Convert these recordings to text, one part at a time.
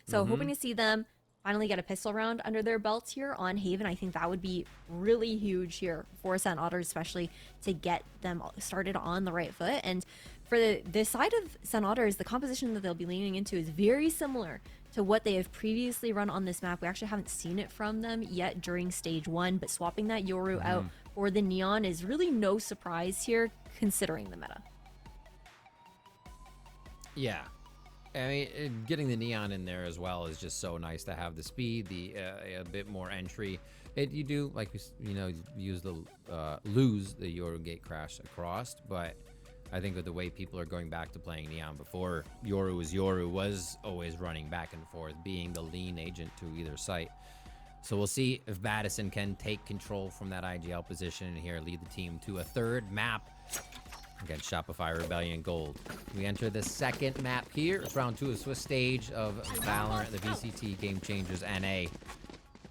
So hoping to see them finally get a pistol round under their belts here on Haven. I think that would be really huge here for SOTR, especially to get them started on the right foot. And for this side of SOTR, the composition that they'll be leaning into is very similar to what they have previously run on this map. We actually haven't seen it from them yet during stage 1, but swapping that Yoru out for the Neon is really no surprise here considering the meta. Yeah. I mean, getting the Neon in there as well is just so nice to have the speed, a bit more entry. You do, like, use lose the Yoru gate crash across, but I think with the way people are going back to playing Neon before, Yoru was always running back and forth, being the lean agent to either site. So we'll see if Wadadaa can take control from that IGL position and here lead the team to a third map against Shopify Rebellion Gold. We enter the second map here. It's round 2 of Swiss stage of Valorant, the VCT Game Changers NA.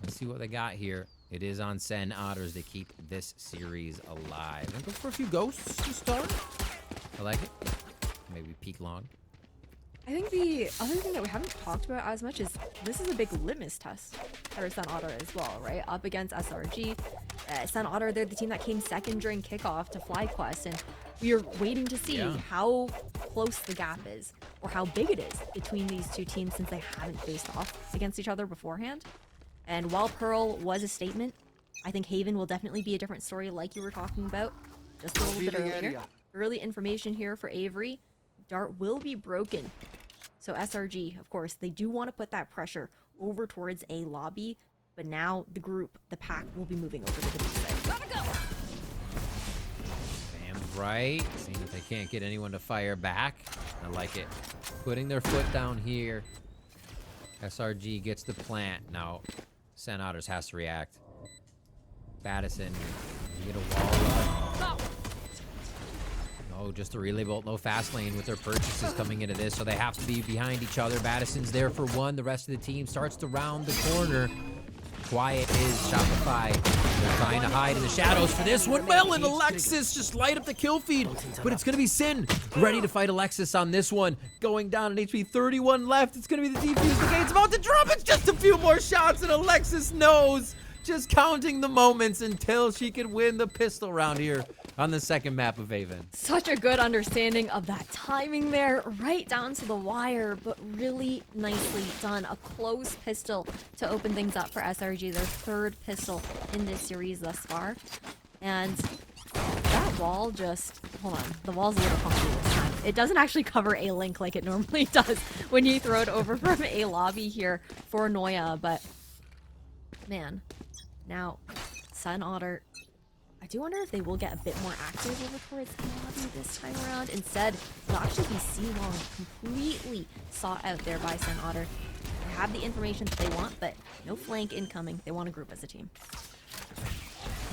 Let's see what they got here. It is on SOTR to keep this series alive. I'm gonna go for a few ghosts to start. I like it. Maybe peek long. I think the other thing that we haven't talked about as much is this is a big litmus test for SOTR as well, right? Up against SRG. SOTR, they're the team that came second during kickoff to FlyQuest, and we are waiting to see how close the gap is or how big it is between these two teams since they haven't faced off against each other beforehand. And while Pearl was a statement, I think Haven will definitely be a different story like you were talking about just a little bit earlier. Early information here for Avery. Dart will be broken. So SRG, of course, they do want to put that pressure over towards A lobby, but now the group, the pack, will be moving over to the B side. Gotta go! Bam's right, seeing if they can't get anyone to fire back. I like it. Putting their foot down here. SRG gets the plant. Now, SOTR has to react. Wadadaa, you get a wall up. Oh, just a relay bolt, no fast lane with their purchases coming into this, so they have to be behind each other. Wadada's there for one. The rest of the team starts to round the corner. Quiet is Shopify. They're trying to hide in the shadows for this one. Mel and Alexis just light up the kill feed, but it's going to be Sin ready to fight Alexis on this one. Going down an HP, 31 left. It's going to be the defuse. The gate's about to drop. It's just a few more shots, and Alexis knows. Just counting the moments until she can win the pistol round here on the second map of Haven. Such a good understanding of that timing there, right down to the wire, but really nicely done. A close pistol to open things up for SRG, their third pistol in this series thus far. And that wall just, hold on, the wall's a little funky this time. It doesn't actually cover A link like it normally does when you throw it over from A lobby here for Noya, but man, now SOTR, I do wonder if they will get a bit more active over towards A lobby this time around. Instead, it'll actually be C-Long completely sought out there by SOTR. They have the information that they want, but no flank incoming. They want to group as a team.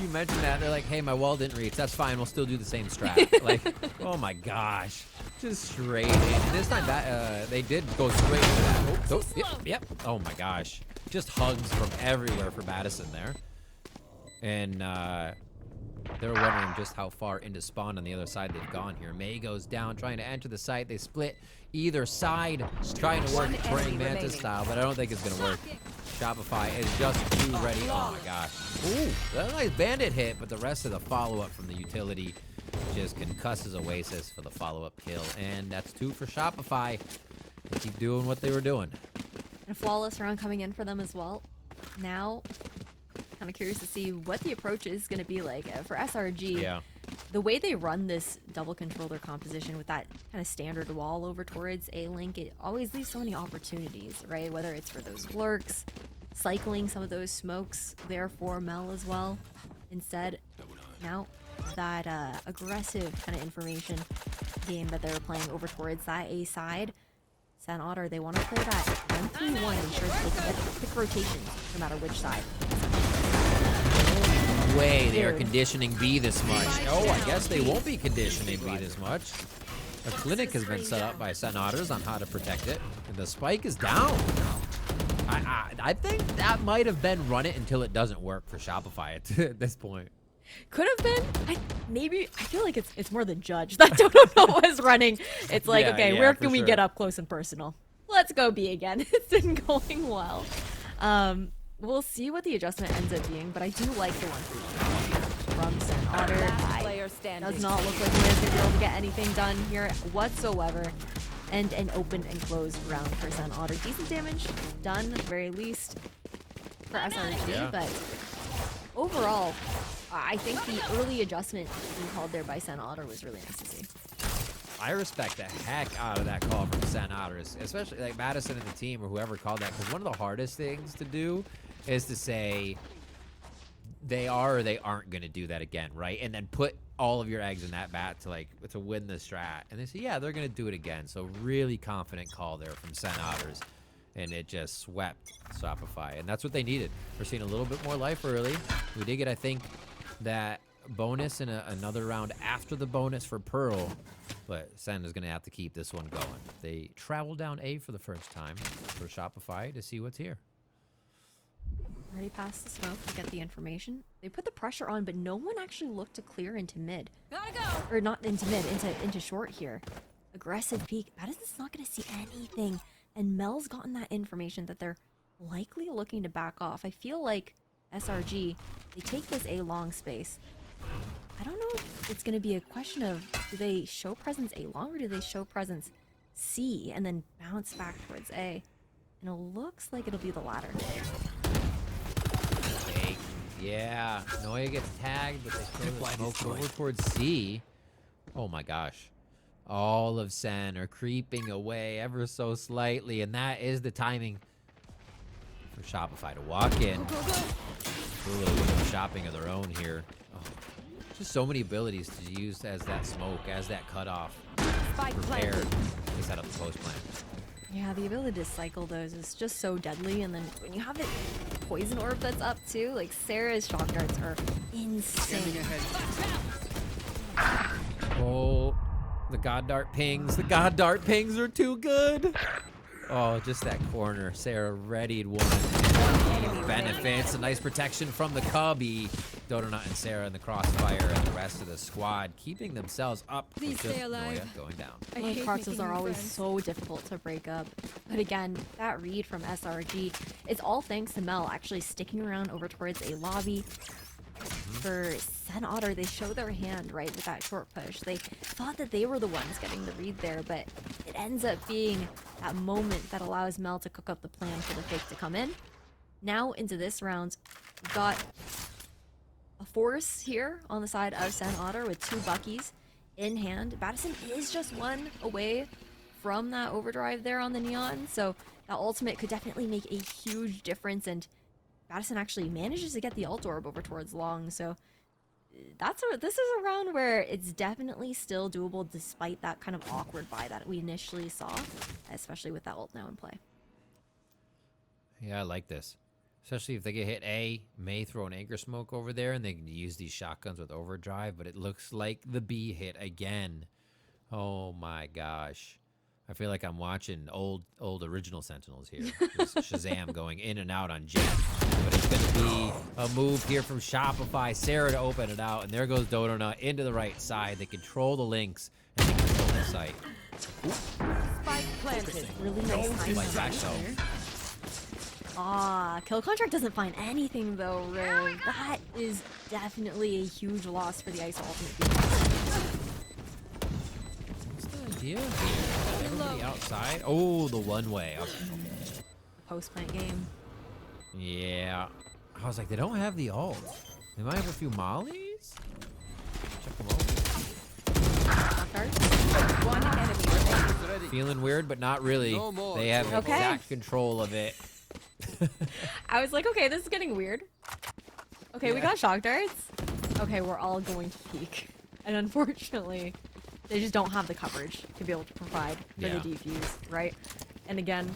You mentioned that, they're like, hey, my wall didn't reach. That's fine, we'll still do the same strat. Like, oh my gosh. Just straight in. This time that they did go straight into that. Oh, yep. Oh my gosh. Just hugs from everywhere for Wadadaa there. And they were wondering just how far into spawn on the other side they've gone here. May goes down, trying to enter the site. They split either side, trying to work Praying Mantis style, but I don't think it's going to work. Shopify is just too ready. Oh my gosh. Ooh, that's a nice bandit hit, but the rest of the follow-up from the utility just concusses Oasis for the follow-up kill. And that's 2 for Shopify. They keep doing what they were doing. And a flawless round coming in for them as well. Now, kind of curious to see what the approach is going to be like for SRG. Yeah. The way they run this double controller composition with that kind of standard wall over towards A-Link, it always leaves so many opportunities, right? Whether it's for those lurks, cycling some of those smokes there for Mel as well. Instead, now that aggressive kind of information game that they're playing over towards that A side, SOTR, they want to play that 1-3-1, ensure that they can get quick rotations no matter which side. Way they are conditioning B this much. Oh, I guess they won't be conditioning B this much. A clinic has been set up by SOTR on how to protect it, and the spike is down. I think that might have been run it until it doesn't work for Shopify at this point. Could have been. I feel like it's more the judge that don't know what was running. It's like, okay, where can we get up close and personal? let's go B again. It's been going well. We'll see what the adjustment ends up being, but I do like the 1-3 from Sen Otter. Does not look like we're going to be able to get anything done here whatsoever. And an open and closed round for Sen Otter. Decent damage done, at the very least, for SRG, but overall, I think the early adjustment being called there by Sen Otter was really nice to see. I respect the heck out of that call from Sen Otters, especially like Madison and the team or whoever called that, because one of the hardest things to do is to say they are or they aren't going to do that again, right? And then put all of your eggs in that bat to win the strat. And they say, yeah, they're going to do it again. So really confident call there from Sen Otters. And it just swept Shopify. And that's what they needed. We're seeing a little bit more life early. We did get, I think, that bonus in another round after the bonus for Pearl. But Sen is going to have to keep this one going. They travel down A for the first time for Shopify to see what's here. Already past the smoke to get the information. They put the pressure on, but no one actually looked to clear into mid. Gotta go. Or not into mid, into short here. Aggressive peek. Madison's not going to see anything. And Mel's gotten that information that they're likely looking to back off. I feel like SRG, they take this A long space. I don't know if it's going to be a question of, do they show presence A long or do they show presence C and then bounce back towards A? And it looks like it'll be the latter. Yeah, Noya gets tagged, but they throw the smoke over towards C. Oh my gosh. All of Sen are creeping away ever so slightly, and that is the timing for Shopify to walk in. Do a little bit of shopping of their own here. Oh, just so many abilities to use as that smoke, as that cutoff. Prepared. They set up the post plant. Yeah, the ability to cycle those is just so deadly, and then when you have it poison orb that's up too, like Sarah's shock darts are insane. Oh, the God Dart pings. The God Dart pings are too good. Oh, just that corner. Sarah readied one. Benefits. A nice protection from the Cubby. Dodonut and Sarah in the crossfire, and the rest of the squad keeping themselves up. Please stay alive. Noya going down. Croxes are always so difficult to break up. But again, that read from SRG, it's all thanks to Mel actually sticking around over towards a lobby. For Sen Otter, they show their hand right with that short push. They thought that they were the ones getting the read there, but it ends up being that moment that allows Mel to cook up the plan for the fake to come in. Now into this round, we've got a force here on the side of Sen Otter with 2 Buckies in hand. Madison is just one away from that overdrive there on the Neon, so that ultimate could definitely make a huge difference, and Madison actually manages to get the ult orb over towards long, so this is a round where it's definitely still doable despite that kind of awkward buy that we initially saw, especially with that ult now in play. Yeah, I like this. Especially if they get hit A, may throw an anchor smoke over there, and they can use these shotguns with overdrive, but it looks like the B hit again. Oh my gosh. I feel like I'm watching old original Sentinels here. Just Shazam going in and out on Jet. But it's going to be a move here from Shopify. Sarah to open it out, and there goes Dodonut into the right side. They control the links, and they control the site. Spike planted. Really nice Like back though. Kill contract doesn't find anything though, Riv. That is definitely a huge loss for the ISO ultimate. What's the idea here? Everybody outside? Oh, the one way. Okay. Post-plant game. Yeah. I was like, they don't have the ult. They might have a few mollies? Check them out. One enemy. Feeling weird, but not really. They have exact control of it. I was like, okay, this is getting weird. Okay, we got shock darts. Okay, we're all going to peek. And unfortunately, they just don't have the coverage to be able to provide for the defuse, right? And again,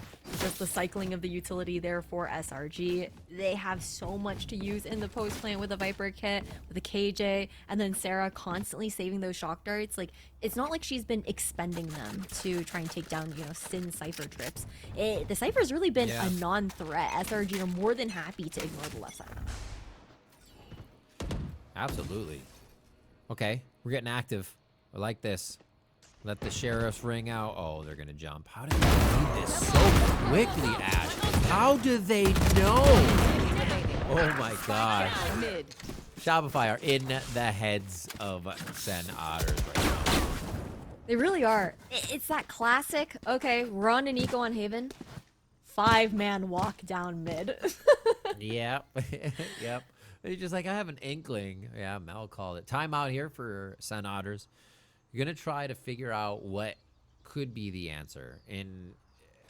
just the cycling of the utility there for SRG. They have so much to use in the post plant with a Viper kit, with a KJ, and then Sarah constantly saving those shock darts. Like, it's not like she's been expending them to try and take down, Sin Cypher trips. The Cypher's really been a non-threat. SRG are more than happy to ignore the left side. Absolutely. Okay, we're getting active. I like this. Let the sheriffs ring out. Oh, they're gonna jump. How did they do this so quickly, Ash? How do they know? Oh my gosh. Down mid. Shopify are in the heads of Sen Otters right now. They really are. It's that classic, okay, run and eco on Haven. 5-man walk down mid. Yep. Yep. They're just like, I have an inkling. Yeah, Mel called it. Timeout here for Sen Otters. You're going to try to figure out what could be the answer. And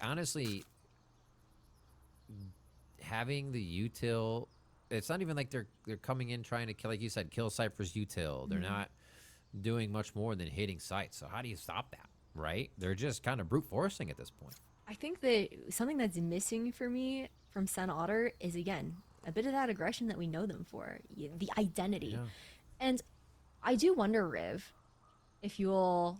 honestly, having the util, it's not even like they're coming in trying to kill, like you said, kill Cypher's util. They're not doing much more than hitting sites. So how do you stop that, right? They're just kind of brute forcing at this point. I think that something that's missing for me from Sen Otter is, again, a bit of that aggression that we know them for, the identity. Yeah. And I do wonder, Riv, if you'll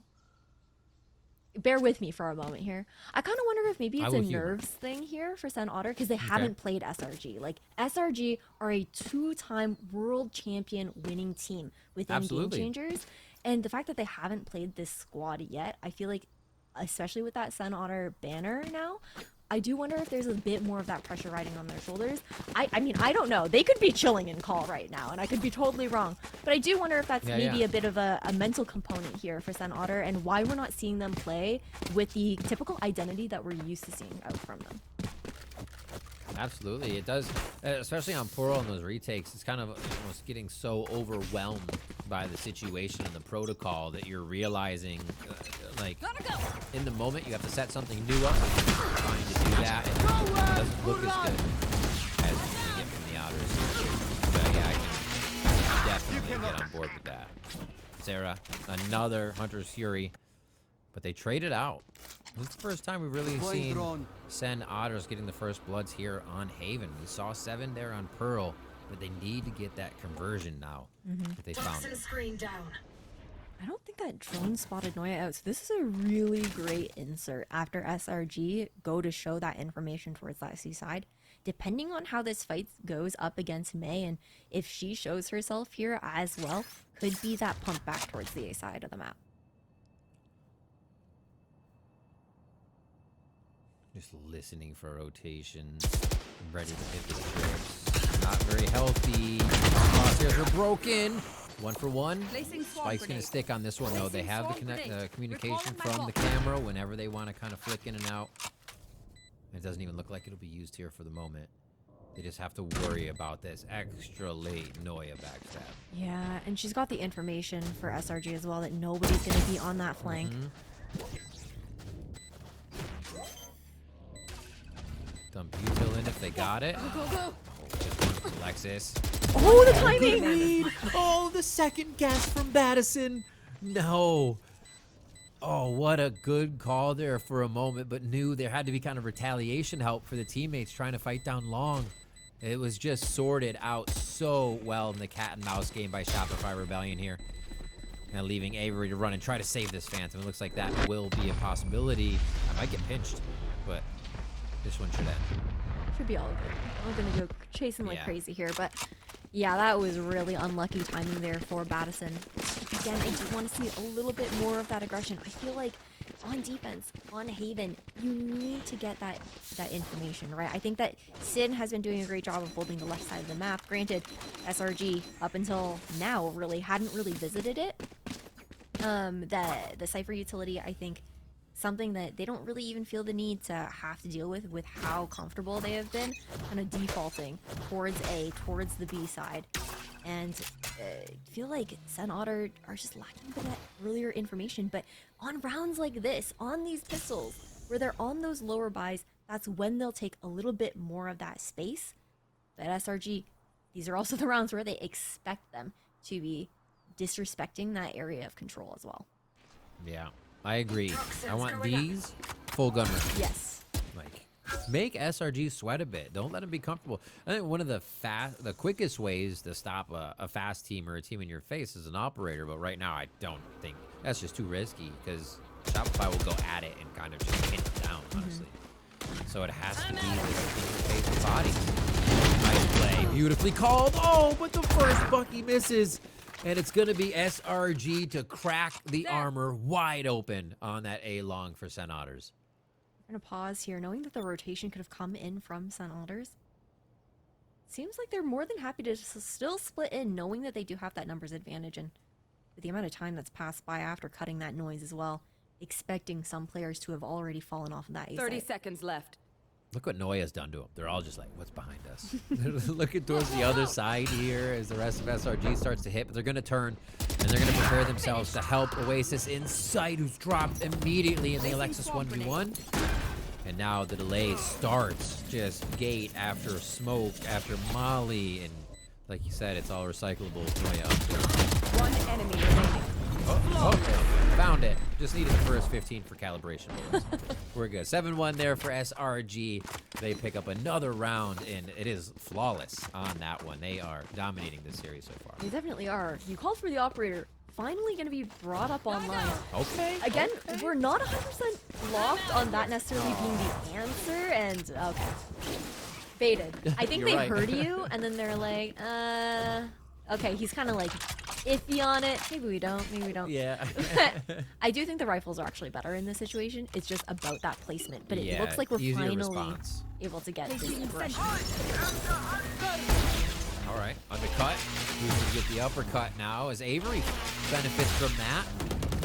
bear with me for a moment here. I kind of wonder if maybe it's a nerves thing here for Sen Otter because they haven't played SRG. Like, SRG are a 2-time world champion winning team within Game Changers. And the fact that they haven't played this squad yet, I feel like, especially with that Sen Otter banner now, I do wonder if there's a bit more of that pressure riding on their shoulders. I mean, I don't know. They could be chilling in call right now, and I could be totally wrong. But I do wonder if that's maybe a bit of a mental component here for Sen Otter and why we're not seeing them play with the typical identity that we're used to seeing out from them. Absolutely, it does, especially on Pearl and those retakes. It's kind of almost getting so overwhelmed by the situation and the protocol that you're realizing, like, in the moment you have to set something new up. Trying to do that, and it doesn't look as good as you get from the Otters. But yeah, I can definitely get on board with that. Sarah, another Hunter's Fury, but they traded out. This is the first time we've really seen Sen Otters getting the first bloods here on Haven. We saw 7 there on Pearl, but they need to get that conversion now that they found it. I don't think that drone spotted Noya out, so this is a really great insert after SRG go to show that information towards that C side. Depending on how this fight goes up against May, and if she shows herself here as well, could be that pump back towards the A side of the map. Just listening for rotations, ready to hit the strips. Not very healthy. Crosshairs are broken. 1 for 1. Spike's gonna stick on this one though. They have the communication from the camera whenever they want to kind of flick in and out. It doesn't even look like it'll be used here for the moment. They just have to worry about this extra late Noya backstab. Yeah, and she's got the information for SRG as well that nobody's gonna be on that flank. Dump util in if they got it. Oh, Alexis. Oh, the timing! Oh, the second guess from Madison. No. Oh, what a good call there for a moment, but knew there had to be kind of retaliation help for the teammates trying to fight down long. It was just sorted out so well in the cat and mouse game by Shopify Rebellion here. Now leaving Avery to run and try to save this Phantom. It looks like that will be a possibility. I might get pinched, but this one should end. Should be all good. I'm gonna go chasing like crazy here, but yeah, that was really unlucky timing there for Madison. Again, I do want to see a little bit more of that aggression. I feel like on defense, on Haven, you need to get that information, right? I think that Sin has been doing a great job of holding the left side of the map. Granted, SRG, up until now, really hadn't really visited it. The Cypher utility, I think, something that they don't really even feel the need to have to deal with how comfortable they have been, kind of defaulting towards towards the B side. And feel like Sen Otter are just lacking a bit of that earlier information. But on rounds like this, on these pistols, where they're on those lower buys, that's when they'll take a little bit more of that space. But SRG, these are also the rounds where they expect them to be disrespecting that area of control as well. Yeah. I agree. I want these full gun rounds. Yes. Like, make SRG sweat a bit. Don't let them be comfortable. I think one of the quickest ways to stop a fast team or a team in your face is an operator. But right now, I don't think that's just too risky because Shopify will go at it and kind of just pin it down, honestly. So it has to be the face body. Nice play. Beautifully called. Oh, but the first Bucky misses. And it's going to be SRG to crack the armor wide open on that A long for Sen Otters. I'm gonna pause here, knowing that the rotation could have come in from Sen Otters. Seems like they're more than happy to still split in, knowing that they do have that numbers advantage, and with the amount of time that's passed by after cutting that noise as well, expecting some players to have already fallen off of that A 30 site. seconds left. Look what Noya's done to them. They're all just like, what's behind us? They're looking towards the other side here as the rest of SRG starts to hit, but they're going to turn and they're going to prepare themselves to help Oasis Insight, who's dropped immediately in the Alexis 1v1. And now the delay starts. Just gate after smoke after molly. And like you said, it's all recyclable. Noya up there. One enemy remaining. Oh, found it. Just needed the first 15 for calibration. We're good. 7-1 there for SRG. They pick up another round, and it is flawless on that one. They are dominating this series so far. They definitely are. You called for the operator. Finally going to be brought up online. Okay. Again, we're not 100% locked on that necessarily being the answer, and okay. Baited. I think You're they right. heard you, and then they're like, okay, he's kind of like iffy on it. Maybe we don't, maybe we don't. Yeah. I do think the rifles are actually better in this situation. It's just about that placement, but it Yeah, looks like we're easier finally response. able to get this aggression. All right, undercut. Who's going to get the uppercut now as Avery benefits from that.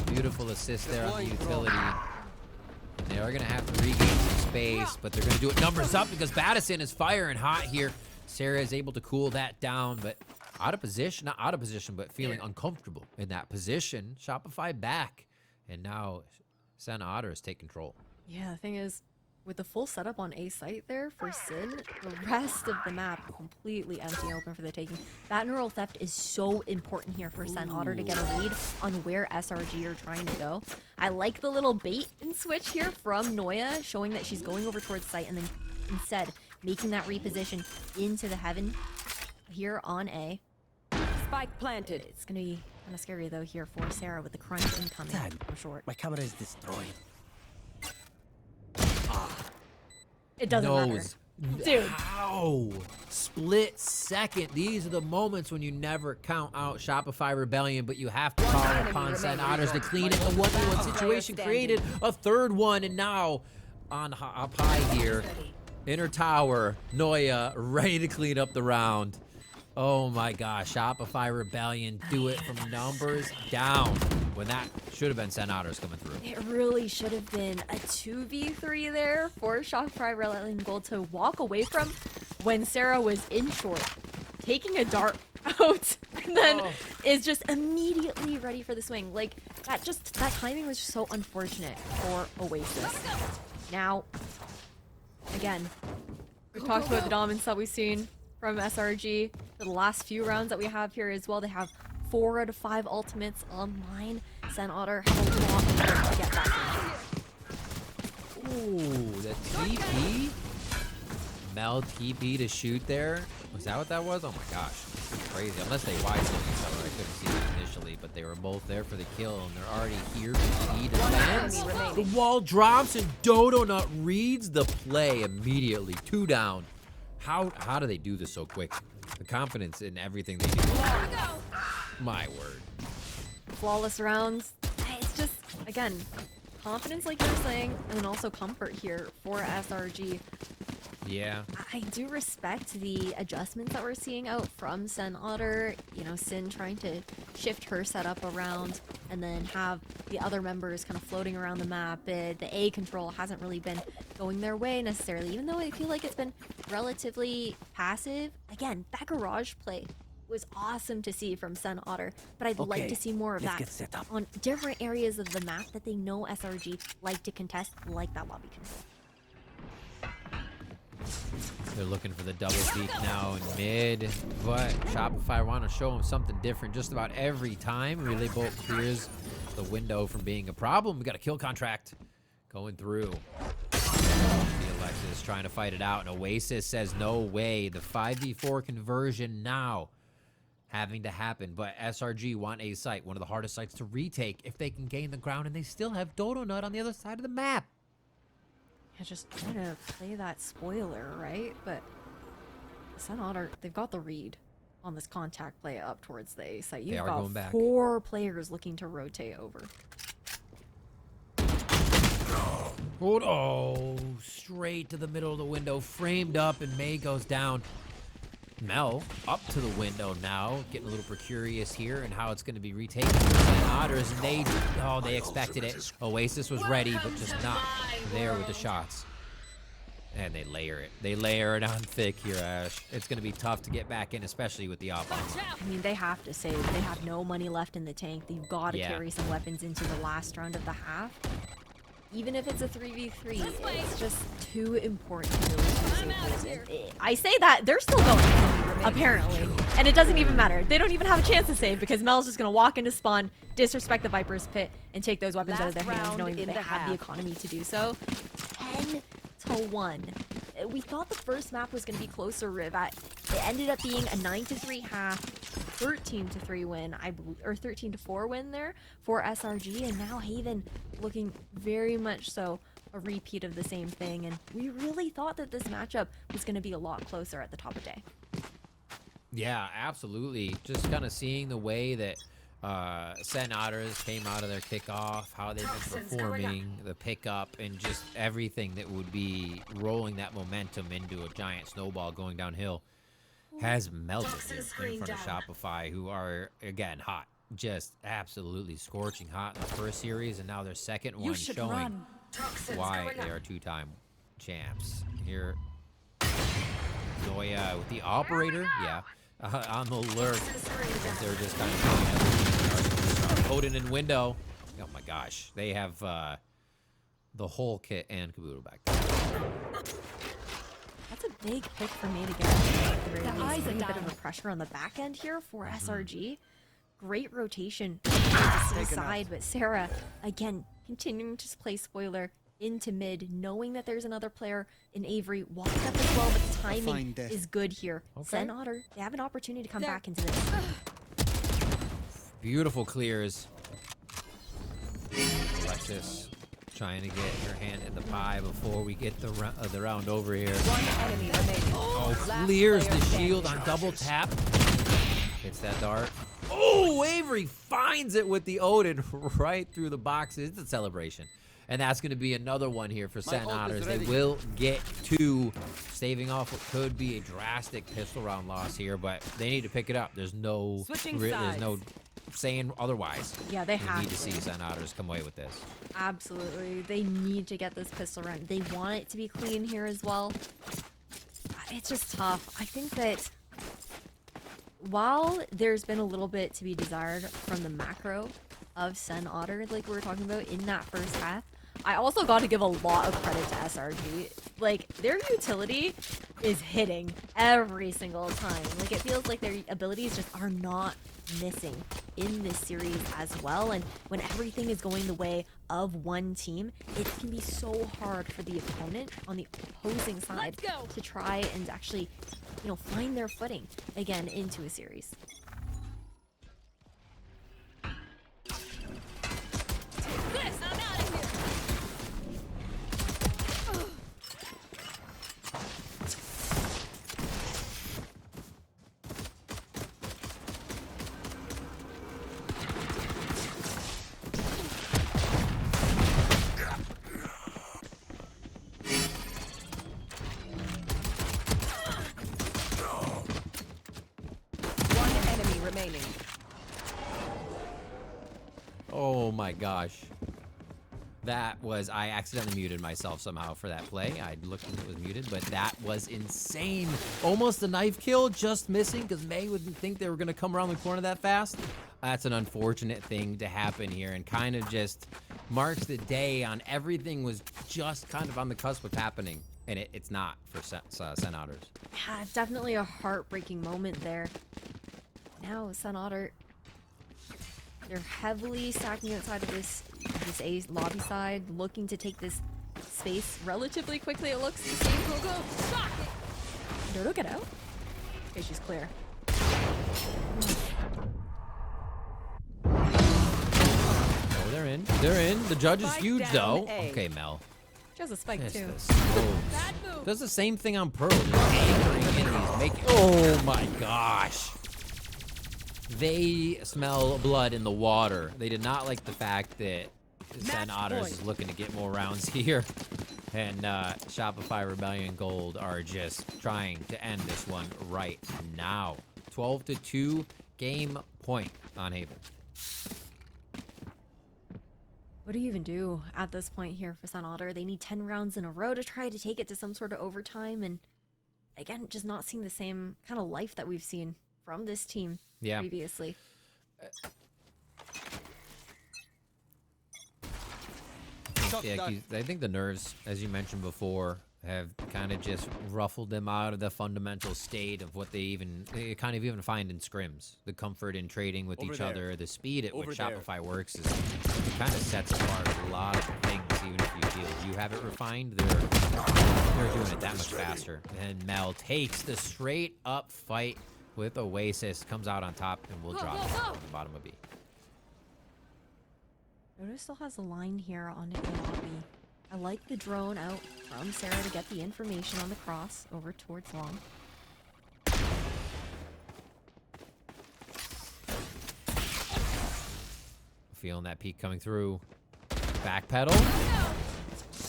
Beautiful assist there on the utility. They are going to have to regain some space, but they're going to do it numbers up because Badison is firing hot here. Sarah is able to cool that down, but out of position, not out of position, but feeling uncomfortable in that position. Shopify back, and now Sen Otters take control. Yeah, the thing is, with the full setup on A site there for Sin, the rest of the map completely empty and open for the taking. That neural theft is so important here for Sen Otter to get a read on where SRG are trying to go. I like the little bait and switch here from Noya, showing that she's going over towards site and then instead making that reposition into the heaven here on A. Spike planted. It's gonna be kind of scary though here for Sarah with the crunch incoming for short. My camera is destroyed. It doesn't matter. Nose. Dude. Ow! Split second. These are the moments when you never count out Shopify Rebellion, but you have to call enemy upon Sen remaining. Otters to clean it. The 1v1 situation created a third one, and now on up high here, inner tower, Noya ready to clean up the round. Oh my gosh, Shopify Rebellion do it from numbers down when that should have been Sen Otters coming through. It really should have been a 2v3 there for Shopify Rebellion Gold to walk away from when Sarah was in short, taking a dart out, and then is just immediately ready for the swing. Like, that timing was just so unfortunate for Oasis. Now, again, we talked about the dominance that we've seen from SRG. For the last few rounds that we have here as well, they have 4 out of 5 ultimates online. Sen Otter have a lot more to get back in. Ooh, the TP? Mel TP to shoot there? Was that what that was? Oh my gosh. This is crazy. Unless they wide zone each other. I couldn't see it initially, but they were both there for the kill, and they're already here to see defense. enemy remaining. The wall drops, and Dodo Nut reads the play immediately. 2 down. How do they do this so quick? The confidence in everything they do. My word. Flawless rounds. It's just, again, confidence like you were saying, and then also comfort here for SRG. Yeah. I do respect the adjustments that we're seeing out from Sen Otter. You know, Sin trying to shift her setup around and then have the other members kind of floating around the map. The A control hasn't really been going their way necessarily, even though I feel like it's been relatively passive. Again, that garage play was awesome to see from Sen Otter, but I'd like Okay, to see more of let's that get set up. on different areas of the map that they know SRG like to contest, like that lobby control. They're looking for the double peek now in mid, but Shopify want to show them something different just about every time. Relay Bolt clears the window from being a problem. We got a kill contract going through. The Alexis trying to fight it out, and Oasis says no way. The 5v4 conversion now having to happen, but SRG want a site, one of the hardest sites to retake if they can gain the ground, and they still have Dodo Nut on the other side of the map. Yeah, just trying to play that spoiler, right? But Sen Otter, they've got the read on this contact play up towards the A site. They You've are got going back. 4 players looking to rotate over. Oh, straight to the middle of the window, framed up, and May goes down. Mel up to the window now, getting a little precarious here and how it's going to be retaken by Otters, and they expected it. Oasis was ready, but just not there with the shots. And they layer it. They layer it on thick here, Ash. It's going to be tough to get back in, especially with the offense. I mean, they have to save. They have no money left in the tank. They've got to carry some weapons into the last round of the half. Even if it's a 3v3, it's just too important to really save those. And I say that, they're still going, apparently. And it doesn't even matter. They don't even have a chance to save because Mel's just going to walk into spawn, disrespect the Viper's pit, and take those weapons out of their hands, knowing that they have the economy to do so. 10-1. We thought the first map was going to be closer, Riv. It ended up being a 9-3 half, 13-3 win, I believe, or 13-4 win there for SRG, and now Haven looking very much so a repeat of the same thing. And we really thought that this matchup was going to be a lot closer at the top of the day. Yeah, absolutely. Just kind of seeing the way that Sen Otters came out of their kickoff, how they've been performing, the pickup, and just everything that would be rolling that momentum into a giant snowball going downhill has melted here in front of Shopify, who are, again, hot. Just absolutely scorching hot in the first series, and now their second one showing why they are 2-time champs. Here, Zoya with the operator, on the lurk. They're just kind of going at Odin and Window. Oh my gosh, they have the whole kit and caboodle back there. That's a big pick for me to get at the very least. Putting a bit of a pressure on the back end here for SRG. Great rotation to the side, but Sarah, again, continuing to play spoiler into mid, knowing that there's another player in Avery walking up as well, but the timing is good here. Sen Otter, they have an opportunity to come back into this. Beautiful clears. Alexis trying to get her hand in the pie before we get the round over here. One enemy remaining. Oh, clears the shield on double tap. Hits that dart. Oh, Avery finds it with the Odin right through the boxes. It's a celebration. And that's going to be another one here for Sen Otters. They will get 2, staving off what could be a drastic pistol round loss here, but they need to pick it up. There's no saying otherwise. Yeah, they have need to see Sen Otters come away with this. Absolutely. They need to get this pistol round. They want it to be clean here as well. It's just tough. I think that while there's been a little bit to be desired from the macro of Sen Otter, like we were talking about in that first half, I also got to give a lot of credit to SRG. Like, their utility is hitting every single time. Like, it feels like their abilities just are not missing in this series as well. And when everything is going the way of one team, it can be so hard for the opponent on the opposing side to try and actually, you know, find their footing again into a series. Oh my gosh. That was, I accidentally muted myself somehow for that play. I looked and it was muted, but that was insane. Almost a knife kill, just missing, because May wouldn't think they were going to come around the corner that fast. That's an unfortunate thing to happen here, and kind of just marks the day on everything was just kind of on the cusp of happening. And it's not for Sen Otters. Yeah, it's definitely a heartbreaking moment there. Now, Sen Otter, they're heavily stacking outside of this A lobby side, looking to take this space relatively quickly, it looks to see. Go. Dodo, get out. Okay, she's clear. Oh, they're in. They're in. The judge is huge, though. Okay, Mel. She has a spike, too. Does the same thing on Pearl. Just anchoring enemies. Oh, my gosh. They smell blood in the water. They did not like the fact that Sen Otters is looking to get more rounds here. And Shopify Rebellion Gold are just trying to end this one right now. 12-2 game point on Haven. What do you even do at this point here for Sun Otter? They need 10 rounds in a row to try to take it to some sort of overtime. And again, just not seeing the same kind of life that we've seen from this team previously. Yeah, I think the nerves, as you mentioned before, have kind of just ruffled them out of the fundamental state of what they kind of even find in scrims. The comfort in trading with each other, the speed at which Shopify works is kind of sets apart a lot of things. Even if you feel you have it refined, they're doing it that much faster. And Mel takes the straight up fight with Oasis, comes out on top, and will drop it on the bottom of B. Notice still has a line here on it in the lobby. I like the drone out from Sarah to get the information on the cross over towards long. Feeling that peak coming through. Backpedal.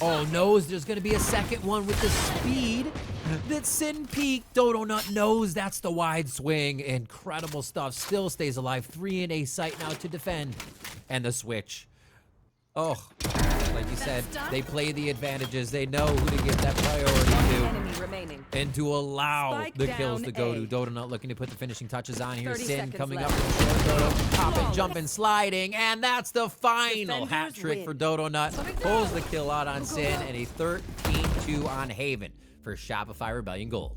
Oh, knows there's going to be a second one with the speed that Sin peaked. Dodo Nut knows that's the wide swing. Incredible stuff. Still stays alive. 3 in a sight now to defend. And the switch. Oh, like you said, they play the advantages. They know who to give that priority to. And to allow the kills to go to Dodo Nut, looking to put the finishing touches on here. Sin coming up from Dodo, popping, jumping, sliding, and that's the final hat trick for Dodo Nut. Pulls the kill out on Sin, and a 13-2 on Haven for Shopify Rebellion Gold.